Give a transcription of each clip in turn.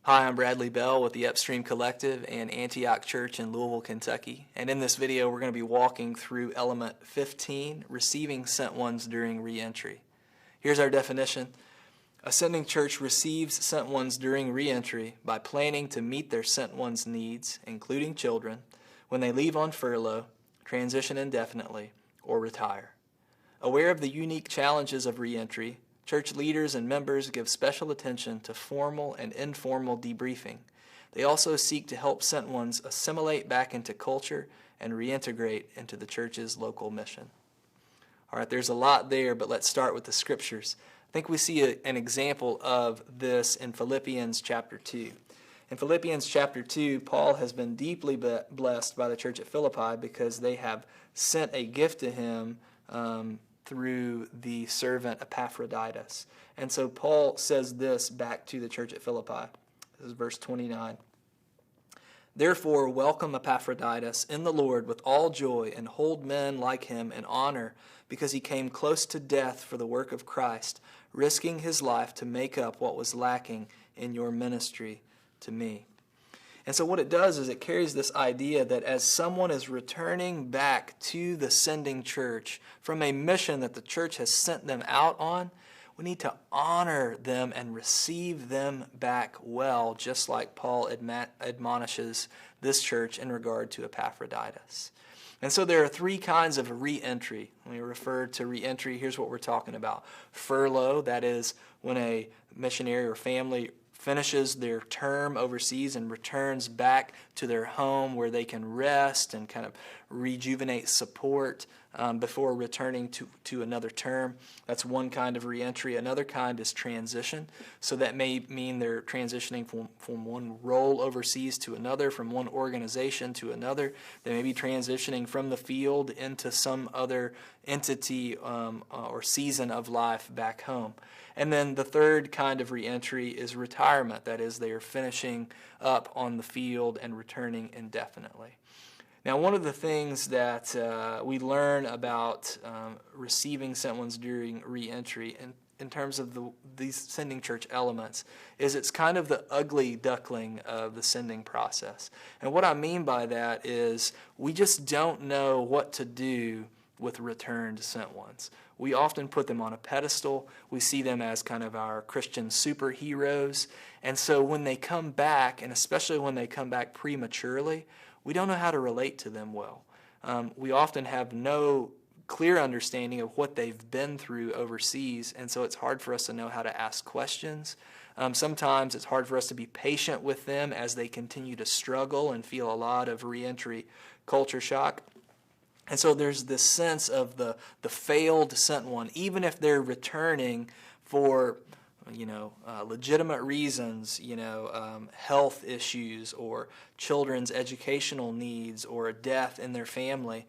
Hi, I'm Bradley Bell with the Upstream Collective and Antioch Church in Louisville, Kentucky. And in this video, we're going to be walking through element 15, receiving sent ones during reentry. Here's our definition. A sending church receives sent ones during reentry by planning to meet their sent ones' needs, including children, when they leave on furlough, transition indefinitely, or retire. Aware of the unique challenges of reentry, church leaders and members give special attention to formal and informal debriefing. They also seek to help sent ones assimilate back into culture and reintegrate into the church's local mission. All right, there's a lot there, but let's start with the scriptures. I think we see an example of this in Philippians chapter 2. In Philippians chapter 2, Paul has been deeply blessed by the church at Philippi because they have sent a gift to him through the servant Epaphroditus. And so Paul says this back to the church at Philippi. This is verse 29. Therefore, welcome Epaphroditus in the Lord with all joy and hold men like him in honor, because he came close to death for the work of Christ, risking his life to make up what was lacking in your ministry to me. And so what it does is it carries this idea that as someone is returning back to the sending church from a mission that the church has sent them out on, we need to honor them and receive them back well, just like Paul admonishes this church in regard to Epaphroditus. And so there are three kinds of reentry. When we refer to reentry, here's what we're talking about. Furlough, that is when a missionary or family finishes their term overseas and returns back to their home where they can rest and kind of rejuvenate support before returning to another term. That's one kind of reentry. Another kind is transition. So that may mean they're transitioning from one role overseas to another, from one organization to another. They may be transitioning from the field into some other entity or season of life back home. And then the third kind of reentry is retirement. That is, they are finishing up on the field and returning indefinitely. Now, one of the things that we learn about receiving sent ones during reentry in terms of these sending church elements is it's kind of the ugly duckling of the sending process. And what I mean by that is we just don't know what to do with returned sent ones. We often put them on a pedestal. We see them as kind of our Christian superheroes. And so when they come back, and especially when they come back prematurely, we don't know how to relate to them well. We often have no clear understanding of what they've been through overseas, and so it's hard for us to know how to ask questions. Sometimes it's hard for us to be patient with them as they continue to struggle and feel a lot of reentry culture shock. And so there's this sense of the failed sent one, even if they're returning for legitimate reasons, health issues or children's educational needs or a death in their family,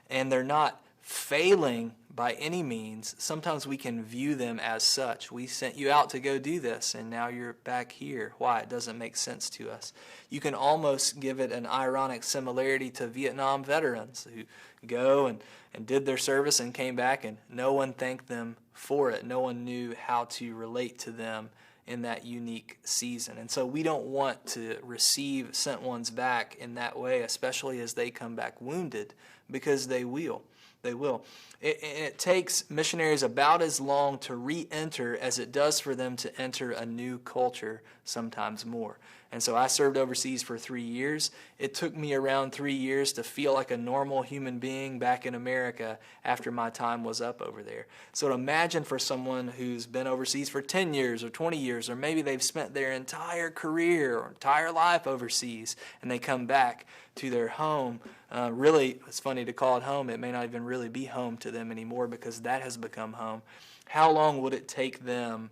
and they're not failing by any means. Sometimes we can view them as such. We sent you out to go do this, and now you're back here. Why? It doesn't make sense to us. You can almost give it an ironic similarity to Vietnam veterans who go and did their service and came back, and no one thanked them for it. No one knew how to relate to them in that unique season. And so we don't want to receive sent ones back in that way, especially as they come back wounded, because they will. They will. It takes missionaries about as long to re-enter as it does for them to enter a new culture, sometimes more. And so I served overseas for 3 years. It took me around 3 years to feel like a normal human being back in America after my time was up over there. So imagine for someone who's been overseas for 10 years or 20 years, or maybe they've spent their entire career or entire life overseas, and they come back to their home. Really, it's funny to call it home. It may not even really be home to them anymore because that has become home. How long would it take them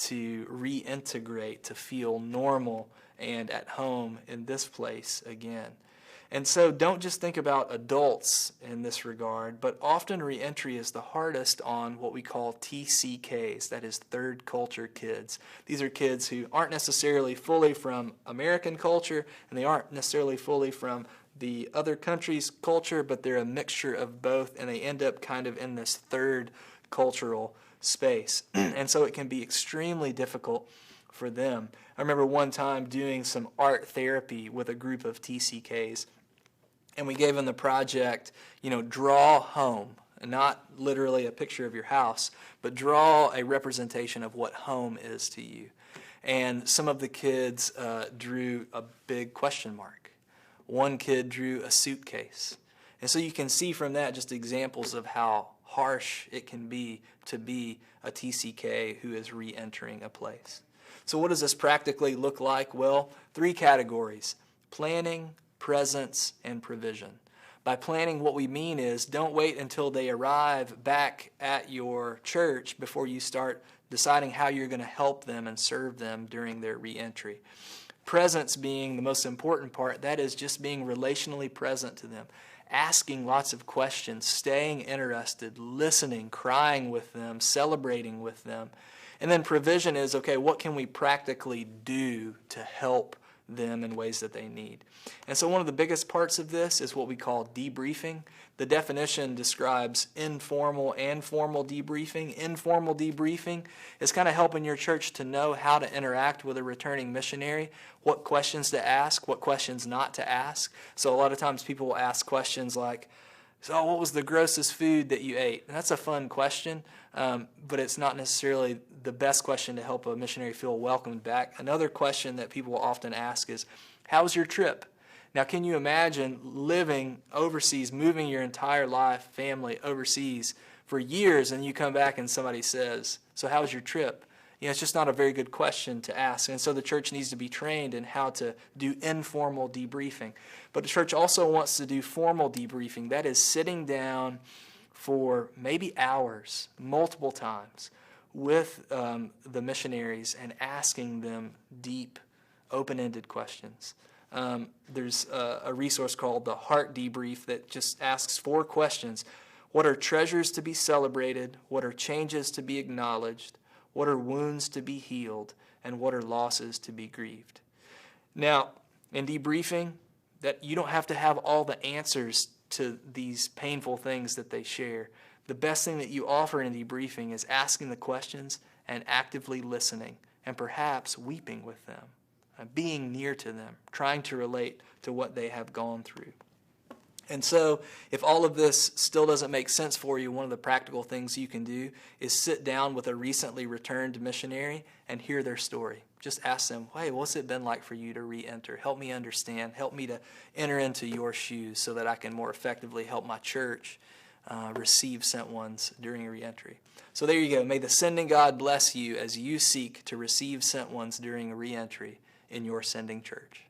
to reintegrate, to feel normal and at home in this place again? And so don't just think about adults in this regard, but often reentry is the hardest on what we call TCKs, that is third culture kids. These are kids who aren't necessarily fully from American culture, and they aren't necessarily fully from the other country's culture, but they're a mixture of both, and they end up kind of in this third cultural space. And so it can be extremely difficult for them. I remember one time doing some art therapy with a group of TCKs, and we gave them the project, draw home. Not literally a picture of your house, but draw a representation of what home is to you. And some of the kids drew a big question mark. One kid drew a suitcase. And so you can see from that just examples of how harsh it can be to be a TCK who is re-entering a place. So what does this practically look like? Well, 3 categories: planning, presence, and provision. By planning, what we mean is don't wait until they arrive back at your church before you start deciding how you're going to help them and serve them during their re-entry. Presence being the most important part, that is just being relationally present to them, asking lots of questions, staying interested, listening, crying with them, celebrating with them. And then provision is, okay, what can we practically do to help them in ways that they need? And so one of the biggest parts of this is what we call debriefing. The definition describes informal and formal debriefing. Informal debriefing is kind of helping your church to know how to interact with a returning missionary, what questions to ask, what questions not to ask. So a lot of times people will ask questions like, so what was the grossest food that you ate? And that's a fun question, but it's not necessarily the best question to help a missionary feel welcomed back. Another question that people will often ask is, how was your trip? Now, can you imagine living overseas, moving your entire life, family overseas for years, and you come back and somebody says, so how was your trip? It's just not a very good question to ask. And so the church needs to be trained in how to do informal debriefing. But the church also wants to do formal debriefing. That is sitting down for maybe hours, multiple times, with the missionaries and asking them deep, open-ended questions. There's a resource called the Heart Debrief that just asks 4 questions. What are treasures to be celebrated? What are changes to be acknowledged? What are wounds to be healed? And what are losses to be grieved? Now, in debriefing, that you don't have to have all the answers to these painful things that they share. The best thing that you offer in debriefing is asking the questions and actively listening and perhaps weeping with them, being near to them, trying to relate to what they have gone through. And so if all of this still doesn't make sense for you, one of the practical things you can do is sit down with a recently returned missionary and hear their story. Just ask them, hey, what's it been like for you to re-enter? Help me understand. Help me to enter into your shoes so that I can more effectively help my church receive sent ones during re-entry. So there you go. May the sending God bless you as you seek to receive sent ones during re-entry in your sending church.